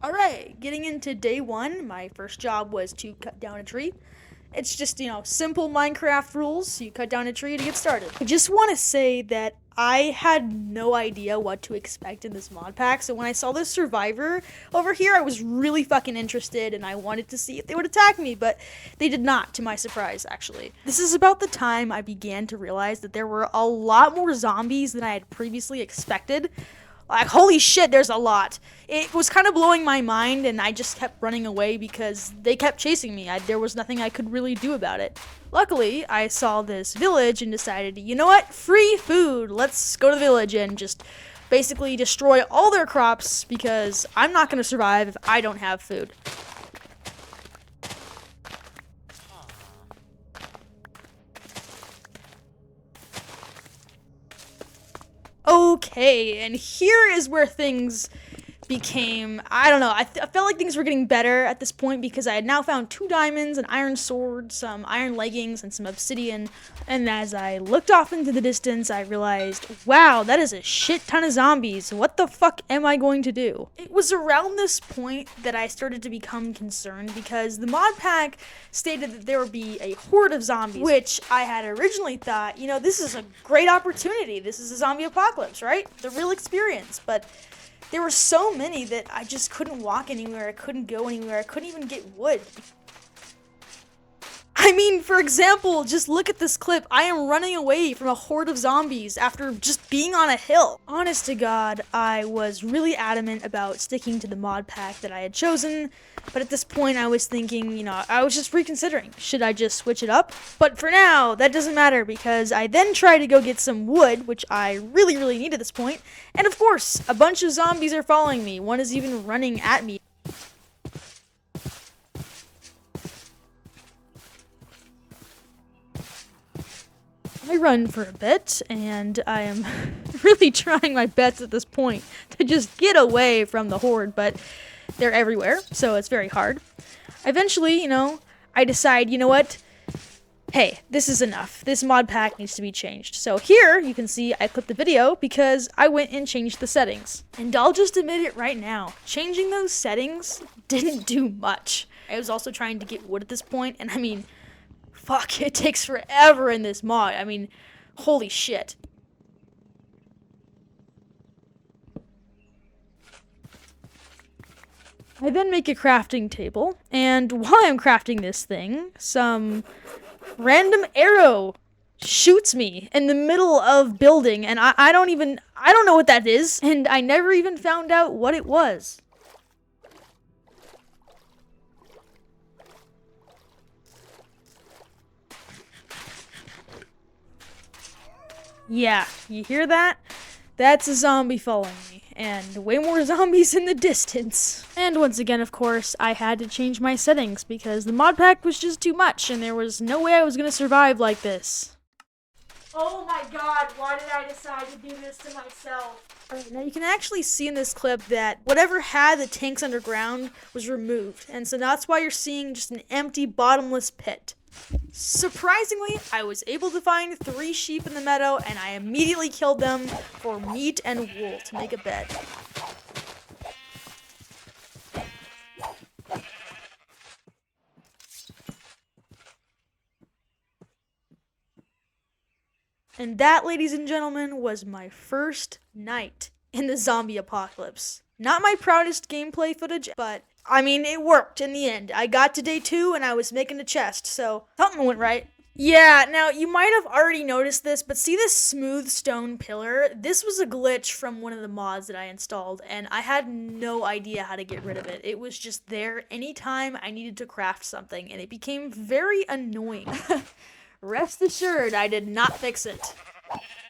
Alright, getting into day one, my first job was to cut down a tree. It's just, simple Minecraft rules. You cut down a tree to get started. I just want to say that I had no idea what to expect in this mod pack, so when I saw this survivor over here, I was really fucking interested and I wanted to see if they would attack me, but they did not, to my surprise, actually. This is about the time I began to realize that there were a lot more zombies than I had previously expected. Like, holy shit, there's a lot. It was kind of blowing my mind, and I just kept running away because they kept chasing me. There was nothing I could really do about it. Luckily, I saw this village and decided, you know what? Free food. Let's go to the village and just basically destroy all their crops because I'm not going to survive if I don't have food. Okay, and here is where things became, I don't know, I felt like things were getting better at this point because I had now found 2 diamonds, an iron sword, some iron leggings, and some obsidian, and as I looked off into the distance, I realized, wow, that is a shit ton of zombies. What the fuck am I going to do? It was around this point that I started to become concerned because the mod pack stated that there would be a horde of zombies, which I had originally thought, this is a great opportunity. This is a zombie apocalypse, right? The real experience, but there were so many that I just couldn't walk anywhere, I couldn't go anywhere, I couldn't even get wood. I mean, for example, just look at this clip. I am running away from a horde of zombies after just being on a hill. Honest to God, I was really adamant about sticking to the mod pack that I had chosen, but at this point I was thinking, I was just reconsidering. Should I just switch it up? But for now, that doesn't matter because I then tried to go get some wood, which I really, really need at this point, and of course, a bunch of zombies are following me. One is even running at me. I run for a bit, and I am really trying my best at this point to just get away from the horde, but they're everywhere, so it's very hard. Eventually, I decide, you know what? Hey, this is enough. This mod pack needs to be changed. So here, you can see I clipped the video because I went and changed the settings. And I'll just admit it right now, changing those settings didn't do much. I was also trying to get wood at this point, and I mean, fuck, it takes forever in this mod. I mean, holy shit. I then make a crafting table, and while I'm crafting this thing, some random arrow shoots me in the middle of building, and I don't know what that is, and I never even found out what it was. Yeah, you hear that? That's a zombie following me, and way more zombies in the distance. And once again, of course, I had to change my settings because the mod pack was just too much, and there was no way I was gonna survive like this. Oh my god, why did I decide to do this to myself? Alright, now you can actually see in this clip that whatever had the tanks underground was removed, and so that's why you're seeing just an empty, bottomless pit. Surprisingly, I was able to find 3 sheep in the meadow, and I immediately killed them for meat and wool to make a bed. And that, ladies and gentlemen, was my first night in the zombie apocalypse. Not my proudest gameplay footage, but I mean, it worked in the end. I got to day 2 and I was making a chest, so something went right. Yeah, now you might have already noticed this, but see this smooth stone pillar? This was a glitch from one of the mods that I installed, and I had no idea how to get rid of it. It was just there anytime I needed to craft something, and it became very annoying. Rest assured, I did not fix it.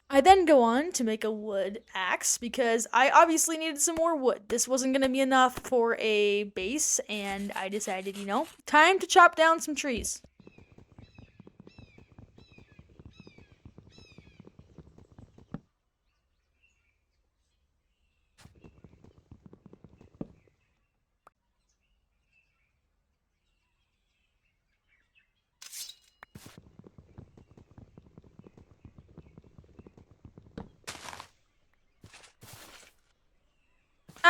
I then go on to make a wood axe because I obviously needed some more wood. This wasn't going to be enough for a base, and I decided, time to chop down some trees.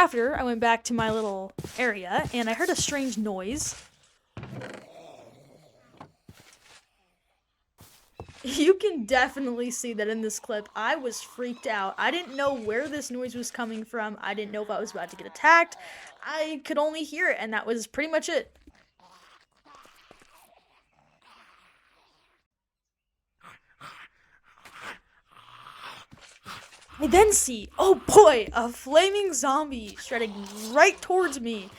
after, I went back to my little area, and I heard a strange noise. You can definitely see that in this clip. I was freaked out. I didn't know where this noise was coming from. I didn't know if I was about to get attacked. I could only hear it, and that was pretty much it. I then see, oh boy, a flaming zombie shredding right towards me.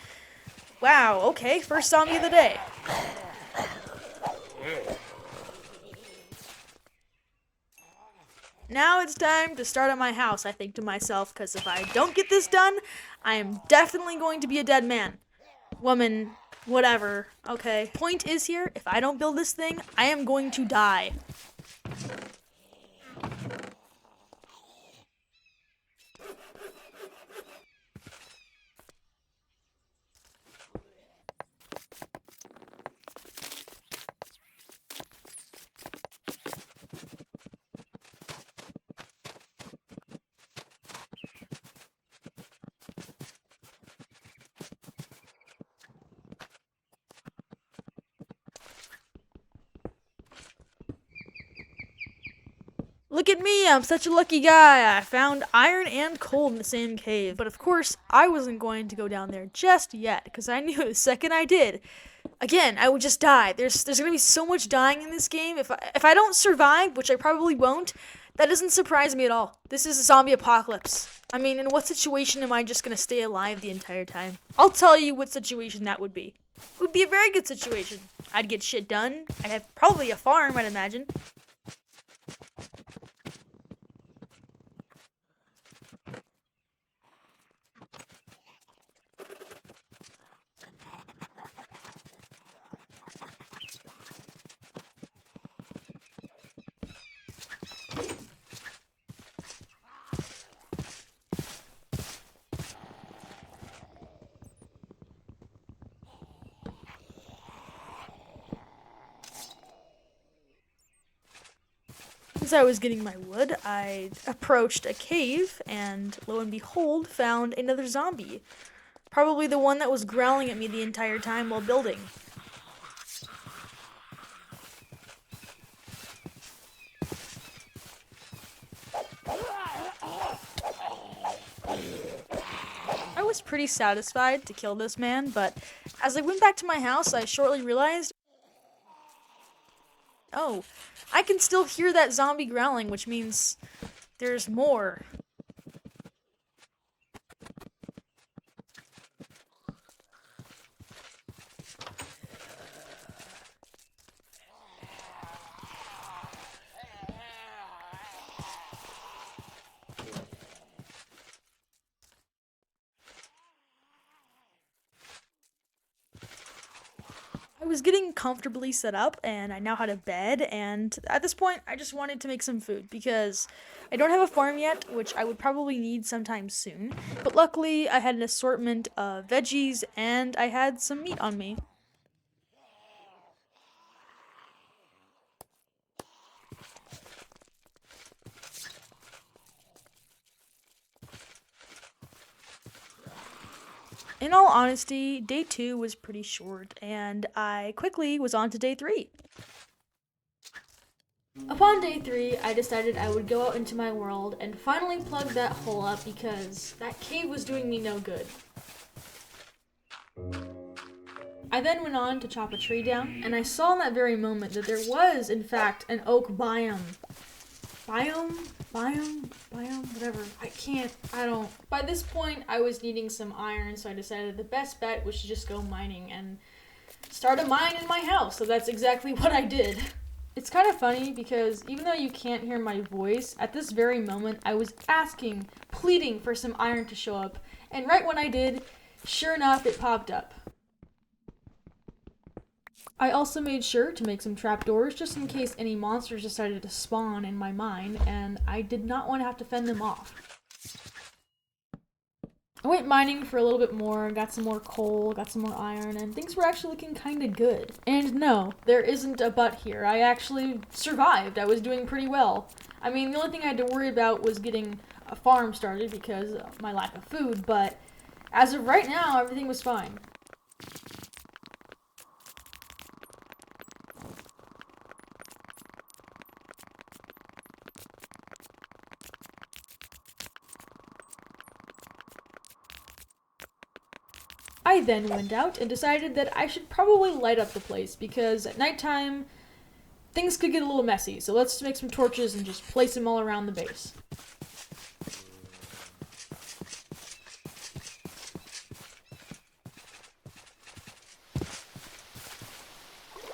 Wow, okay, first zombie of the day. Now it's time to start at my house, I think to myself, because if I don't get this done, I am definitely going to be a dead man. Woman, whatever, okay. Point is here, if I don't build this thing, I am going to die. Look at me, I'm such a lucky guy. I found iron and coal in the same cave. But of course, I wasn't going to go down there just yet, because I knew the second I did, again, I would just die. There's gonna be so much dying in this game. If I don't survive, which I probably won't, that doesn't surprise me at all. This is a zombie apocalypse. I mean, in what situation am I just gonna stay alive the entire time? I'll tell you what situation that would be. It would be a very good situation. I'd get shit done. I'd have probably a farm, I'd imagine. As I was getting my wood, I approached a cave, and lo and behold, found another zombie. Probably the one that was growling at me the entire time while building. I was pretty satisfied to kill this man, but as I went back to my house, I shortly realized, oh, I can still hear that zombie growling, which means there's more. I was getting comfortably set up, and I now had a bed, and at this point, I just wanted to make some food, because I don't have a farm yet, which I would probably need sometime soon, but luckily, I had an assortment of veggies, and I had some meat on me. In all honesty, day 2 was pretty short, and I quickly was on to day 3. Upon day 3, I decided I would go out into my world and finally plug that hole up because that cave was doing me no good. I then went on to chop a tree down, and I saw in that very moment that there was, in fact, an oak biome. Biome, whatever. By this point, I was needing some iron, so I decided the best bet was to just go mining and start a mine in my house, so that's exactly what I did. It's kind of funny because even though you can't hear my voice, at this very moment, I was pleading for some iron to show up, and right when I did, sure enough, it popped up. I also made sure to make some trapdoors just in case any monsters decided to spawn in my mine, and I did not want to have to fend them off. I went mining for a little bit more, got some more coal, got some more iron, and things were actually looking kinda good. And no, there isn't a but here. I actually survived. I was doing pretty well. I mean, the only thing I had to worry about was getting a farm started because of my lack of food, but as of right now, everything was fine. I then went out and decided that I should probably light up the place because at nighttime, things could get a little messy. So let's make some torches and just place them all around the base.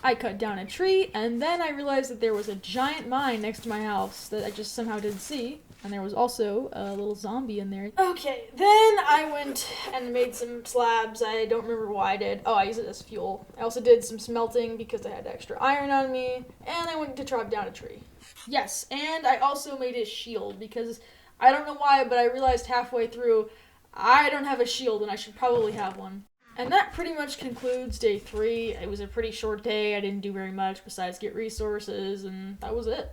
I cut down a tree, and then I realized that there was a giant mine next to my house that I just somehow didn't see. And there was also a little zombie in there. Okay, then I went and made some slabs. I don't remember why I did. Oh, I used it as fuel. I also did some smelting because I had extra iron on me. And I went to chop down a tree. Yes, and I also made a shield because I don't know why, but I realized halfway through I don't have a shield and I should probably have one. And that pretty much concludes day 3. It was a pretty short day. I didn't do very much besides get resources, and that was it.